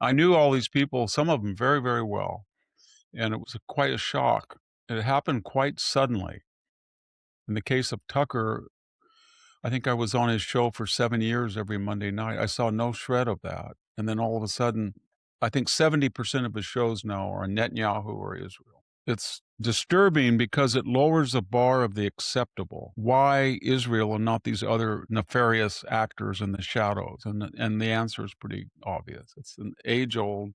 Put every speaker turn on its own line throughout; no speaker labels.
I knew all these people, some of them very, very well, and it was quite a shock. It happened quite suddenly. In the case of Tucker, I think I was on his show for 7 years every Monday night. I saw no shred of that, and then all of a sudden, I think 70% of his shows now are Netanyahu or Israel. It's disturbing because it lowers the bar of the acceptable. Why Israel and not these other nefarious actors in the shadows? And the answer is pretty obvious. It's an age-old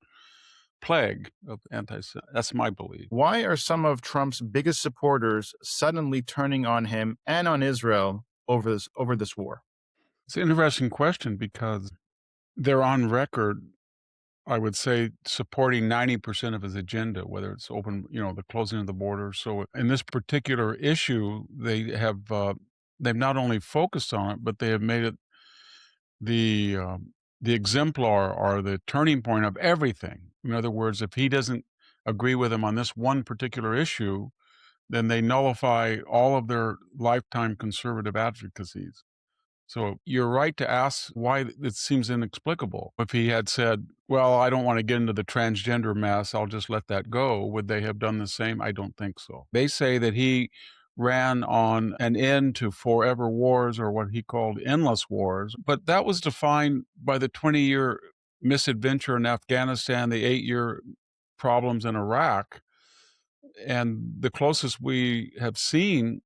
plague of anti. That's my belief.
Why are some of Trump's biggest supporters suddenly turning on him and on Israel over this war?
It's an interesting question because they're on record, I would say, supporting 90% of his agenda, whether it's open, the closing of the border. So in this particular issue, they've not only focused on it, but they have made it the the exemplar or the turning point of everything. In other words, if he doesn't agree with them on this one particular issue, then they nullify all of their lifetime conservative advocacies. So you're right to ask why it seems inexplicable. If he had said, well, I don't want to get into the transgender mess, I'll just let that go, would they have done the same? I don't think so. They say that he ran on an end to forever wars, or what he called endless wars, but that was defined by the 20-year misadventure in Afghanistan, the 8-year problems in Iraq. And the closest we have seen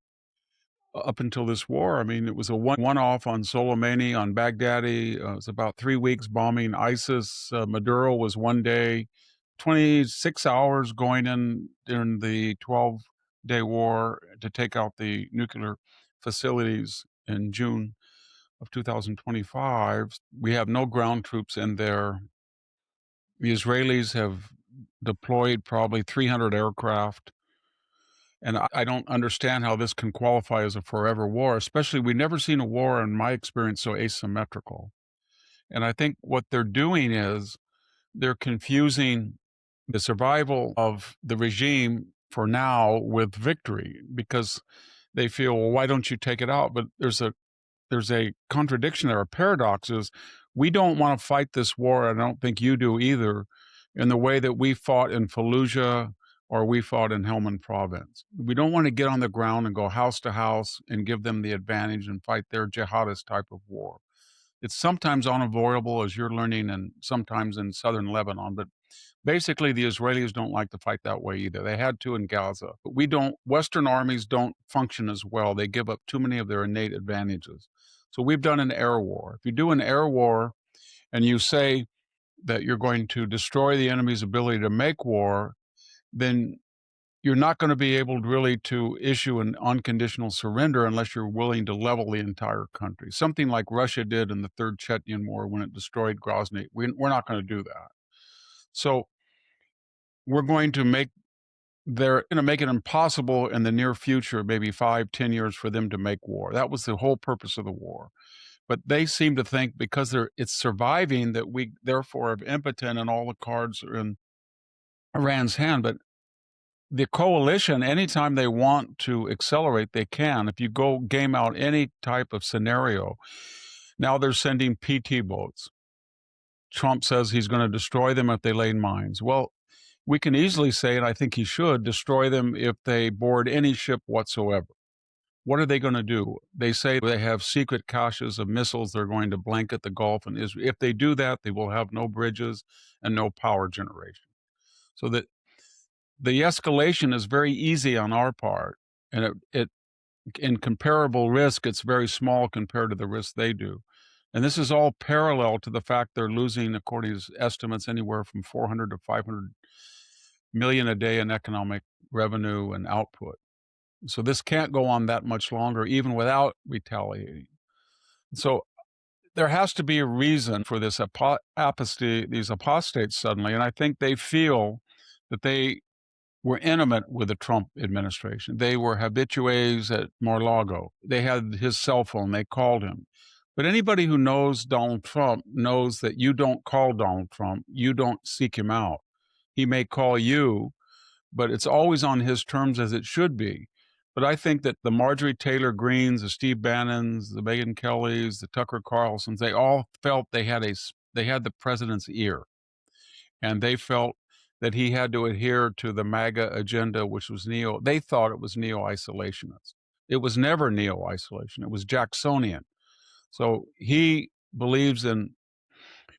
up until this war, I mean, it was a one-off on Soleimani, on Baghdadi. It was about 3 weeks bombing ISIS. Maduro was one day, 26 hours going in during the 12-day war to take out the nuclear facilities in June of 2025. We have no ground troops in there. The Israelis have deployed probably 300 aircraft. And I don't understand how this can qualify as a forever war, especially we've never seen a war, in my experience, so asymmetrical. And I think what they're doing is they're confusing the survival of the regime for now with victory, because they feel, well, why don't you take it out? But there's a contradiction there, a paradox is we don't want to fight this war. I don't think you do either, in the way that we fought in Fallujah or we fought in Helmand province. We don't want to get on the ground and go house to house and give them the advantage and fight their jihadist type of war. It's sometimes unavoidable, as you're learning, and sometimes in southern Lebanon, but basically the Israelis don't like to fight that way either. They had to in Gaza. But Western armies don't function as well. They give up too many of their innate advantages. So we've done an air war. If you do an air war and you say that you're going to destroy the enemy's ability to make war, then you're not going to be able really to issue an unconditional surrender unless you're willing to level the entire country. Something like Russia did in the Third Chechen War when it destroyed Grozny. We're not going to do that. So we're going to they're going to make it impossible in the near future, maybe 5-10 years, for them to make war. That was the whole purpose of the war. But they seem to think because it's surviving that we therefore are impotent and all the cards are in Iran's hand. But the coalition, anytime they want to accelerate, they can. If you go game out any type of scenario, now they're sending PT boats. Trump says he's going to destroy them if they lay mines. Well, we can easily say, and I think he should, destroy them if they board any ship whatsoever. What are they going to do? They say they have secret caches of missiles they're going to blanket the Gulf and Israel. If they do that, they will have no bridges and no power generation. So that the escalation is very easy on our part, and it in comparable risk, it's very small compared to the risk they do. And this is all parallel to the fact they're losing, according to estimates, anywhere from 400 to 500 million a day in economic revenue and output. So this can't go on that much longer, even without retaliating. So there has to be a reason for this apostasy, these apostates suddenly. And I think they feel that they were intimate with the Trump administration. They were habitués at Mar-a-Lago. They had his cell phone. They called him. But anybody who knows Donald Trump knows that you don't call Donald Trump. You don't seek him out. He may call you, but it's always on his terms, as it should be. But I think that the Marjorie Taylor Greens, the Steve Bannons, the Megyn Kellys, the Tucker Carlsons, they all felt they had the president's ear. and they felt that he had to adhere to the MAGA agenda, which was they thought it was neo-isolationist. It was never neo-isolation. It was Jacksonian. So he believes in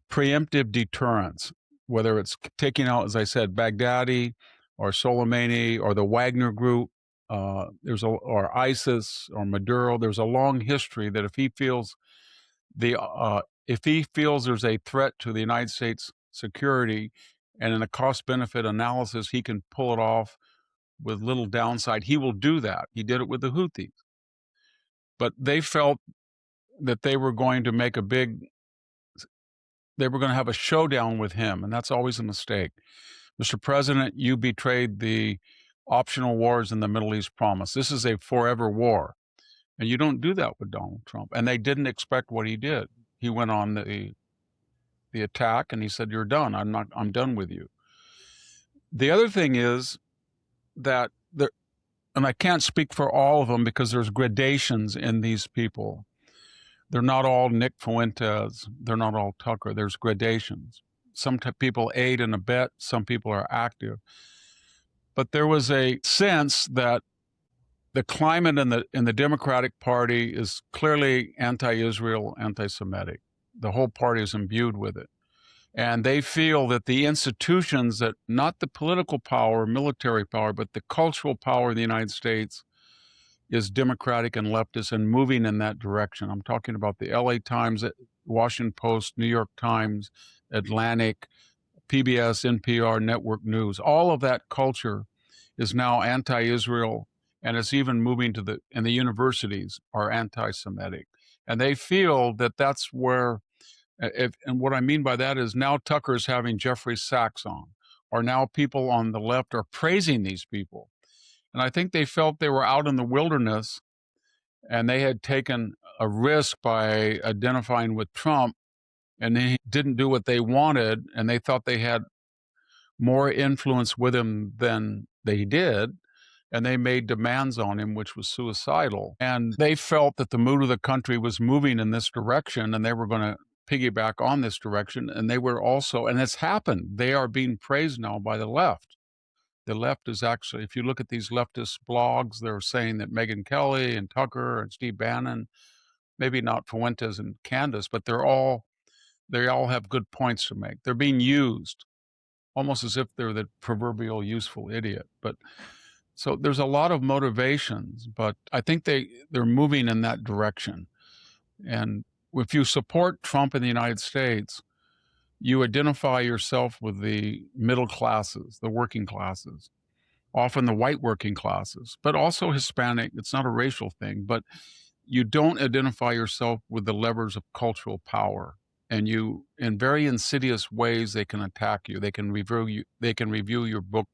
preemptive deterrence, whether it's taking out, as I said, Baghdadi or Soleimani or the Wagner Group, or ISIS or Maduro. There's a long history that if he feels there's a threat to the United States security, and in a cost-benefit analysis he can pull it off with little downside, he will do that. He did it with the Houthis, but they felt that they were going to have a showdown with him, and that's always a mistake. Mr. President, you betrayed the optional wars in the Middle East promise. This is a forever war, and you don't do that with Donald Trump. And they didn't expect what he did. He went on the attack, and he said, "You're done. I'm done with you." The other thing is that and I can't speak for all of them because there's gradations in these people. They're not all Nick Fuentes. They're not all Tucker. There's gradations. Some people aid and abet. Some people are active. But there was a sense that the climate in the Democratic Party is clearly anti-Israel, anti-Semitic. The whole party is imbued with it. And they feel that the institutions, that not the political power, military power, but the cultural power of the United States is democratic and leftist and moving in that direction. I'm talking about the LA Times, Washington Post, New York Times, Atlantic, PBS, NPR, Network News. All of that culture is now anti-Israel, and it's even moving and the universities are anti-Semitic. And they feel that that's where, and what I mean by that is now Tucker's having Jeffrey Sachs on, or now people on the left are praising these people. And I think they felt they were out in the wilderness and they had taken a risk by identifying with Trump, and he didn't do what they wanted, and they thought they had more influence with him than they did. And they made demands on him, which was suicidal. And they felt that the mood of the country was moving in this direction, and they were going to piggyback on this direction. And they were also, and it's happened, they are being praised now by the left. The left is actually, if you look at these leftist blogs, they're saying that Megyn Kelly and Tucker and Steve Bannon, maybe not Fuentes and Candace, but they all have good points to make. They're being used almost as if they're the proverbial useful idiot. But so there's a lot of motivations, but I think they're moving in that direction. And if you support Trump in the United States, you identify yourself with the middle classes, the working classes, often the white working classes, but also Hispanic. It's not a racial thing, but you don't identify yourself with the levers of cultural power. And in very insidious ways, they can attack you. They can review your book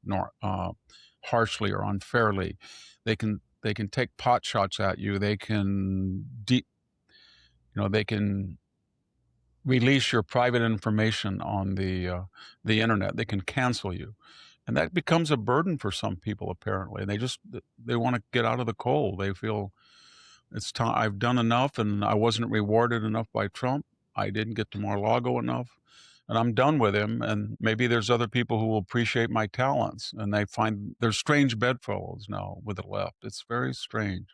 harshly or unfairly. They can take pot shots at you. They can they can release your private information on the internet. They can cancel you, and that becomes a burden for some people. Apparently, they want to get out of the cold. They feel it's time. I've done enough, and I wasn't rewarded enough by Trump. I didn't get to Mar-a-Lago enough, and I'm done with him. And maybe there's other people who will appreciate my talents, and they find there's strange bedfellows now with the left. It's very strange.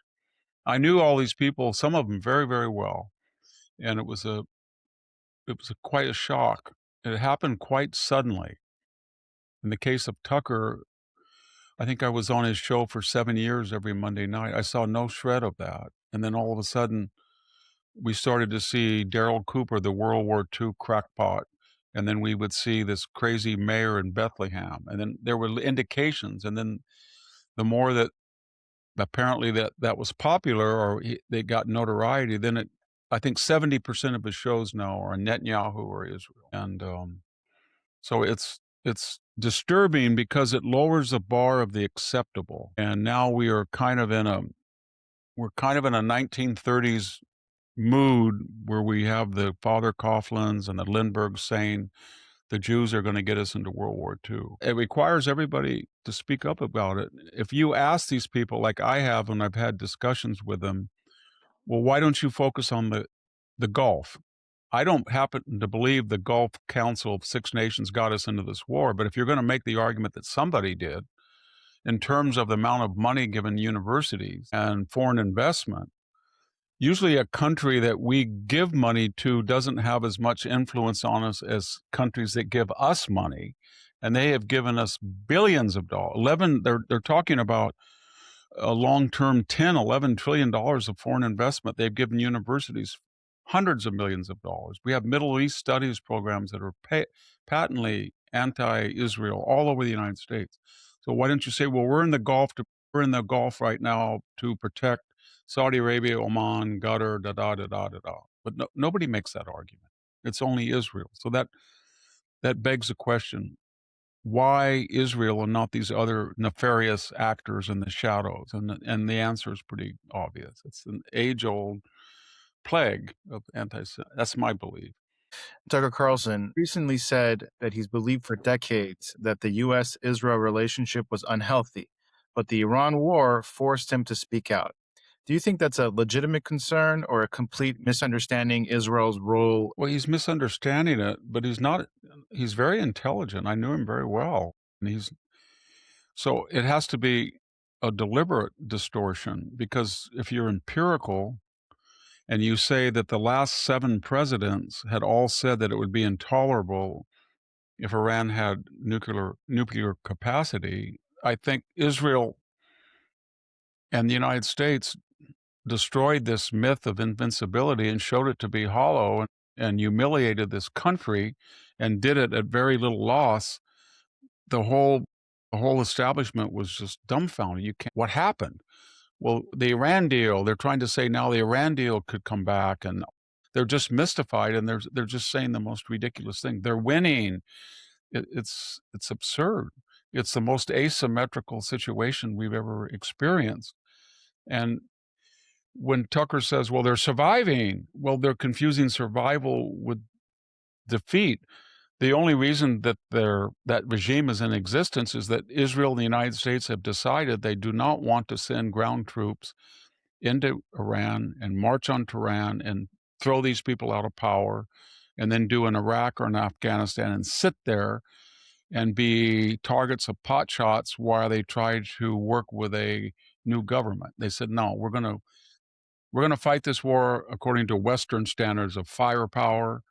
I knew all these people, some of them very, very well, and it was quite a shock. It happened quite suddenly. In the case of Tucker, I think I was on his show for 7 years every Monday night. I saw no shred of that. And then all of a sudden, we started to see Daryl Cooper, the World War II crackpot. And then we would see this crazy mayor in Bethlehem. And then there were indications. And then the more that apparently that was popular, or they got notoriety, then I think 70% of his shows now are Netanyahu or Israel. And so it's disturbing because it lowers the bar of the acceptable. And now we are kind of in a 1930s mood where we have the Father Coughlins and the Lindberghs saying the Jews are going to get us into World War II. It requires everybody to speak up about it. If you ask these people, like I have when I've had discussions with them, well, why don't you focus on the Gulf? I don't happen to believe the Gulf Council of Six Nations got us into this war, but if you're going to make the argument that somebody did in terms of the amount of money given universities and foreign investment, usually a country that we give money to doesn't have as much influence on us as countries that give us money. And they have given us billions of dollars. 11, they're talking about a long-term 10, $11 trillion of foreign investment. They've given universities hundreds of millions of dollars. We have Middle East studies programs that are patently anti-Israel all over the United States. So why don't you say, well, we're in the Gulf right now to protect Saudi Arabia, Oman, Qatar, da da da da da da. But nobody makes that argument. It's only Israel. So that begs the question: why Israel and not these other nefarious actors in the shadows? And the answer is pretty obvious. It's an age-old plague of anti. That's my belief.
Tucker Carlson recently said that he's believed for decades that the U.S. Israel relationship was unhealthy, but the Iran war forced him to speak out. Do you think that's a legitimate concern or a complete misunderstanding Israel's role?
Well, he's misunderstanding it, but he's not. He's very intelligent. I knew him very well, and he's so it has to be a deliberate distortion because if you're empirical and you say that the last 7 presidents had all said that it would be intolerable if Iran had nuclear capacity, I think Israel and the United States destroyed this myth of invincibility and showed it to be hollow and humiliated this country and did it at very little loss. The whole establishment was just dumbfounded. You can't. What happened? Well, the Iran deal. They're trying to say now the Iran deal could come back, and they're just mystified, and they're just saying the most ridiculous thing. They're winning. It's absurd. It's the most asymmetrical situation we've ever experienced. And when Tucker says, "Well, they're surviving," well, they're confusing survival with defeat. The only reason that that regime is in existence is that Israel and the United States have decided they do not want to send ground troops into Iran and march on Tehran and throw these people out of power and then do in Iraq or in Afghanistan and sit there and be targets of pot shots while they try to work with a new government. They said, no, we're going to fight this war according to Western standards of firepower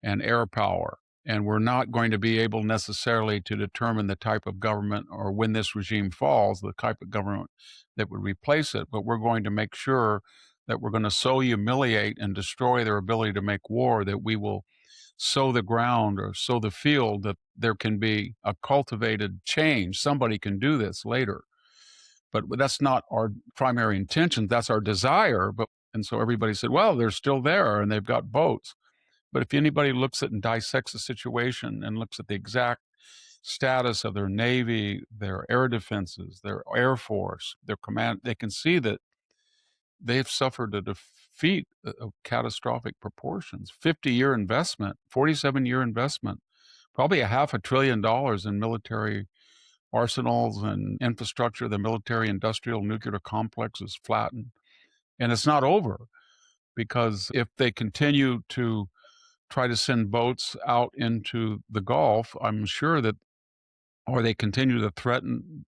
and air power. And we're not going to be able necessarily to determine the type of government or when this regime falls, the type of government that would replace it. But we're going to make sure that we're going to so humiliate and destroy their ability to make war that we will sow the ground or sow the field that there can be a cultivated change. Somebody can do this later. But that's not our primary intention. That's our desire. And so everybody said, well, they're still there and they've got boats. But if anybody looks at and dissects the situation and looks at the exact status of their Navy, their air defenses, their Air Force, their command, they can see that they've suffered a defeat of catastrophic proportions. 50-year investment, 47-year investment, probably a $500 billion in military arsenals and infrastructure. The military industrial nuclear complex is flattened. And it's not over because if they continue to try to send boats out into the Gulf, I'm sure that, or they continue to threaten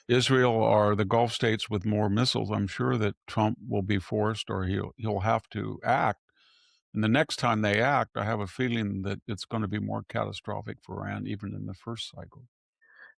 Israel or the Gulf states with more missiles, I'm sure that Trump will be forced or he'll have to act. And the next time they act, I have a feeling that it's going to be more catastrophic for Iran, even in the first cycle.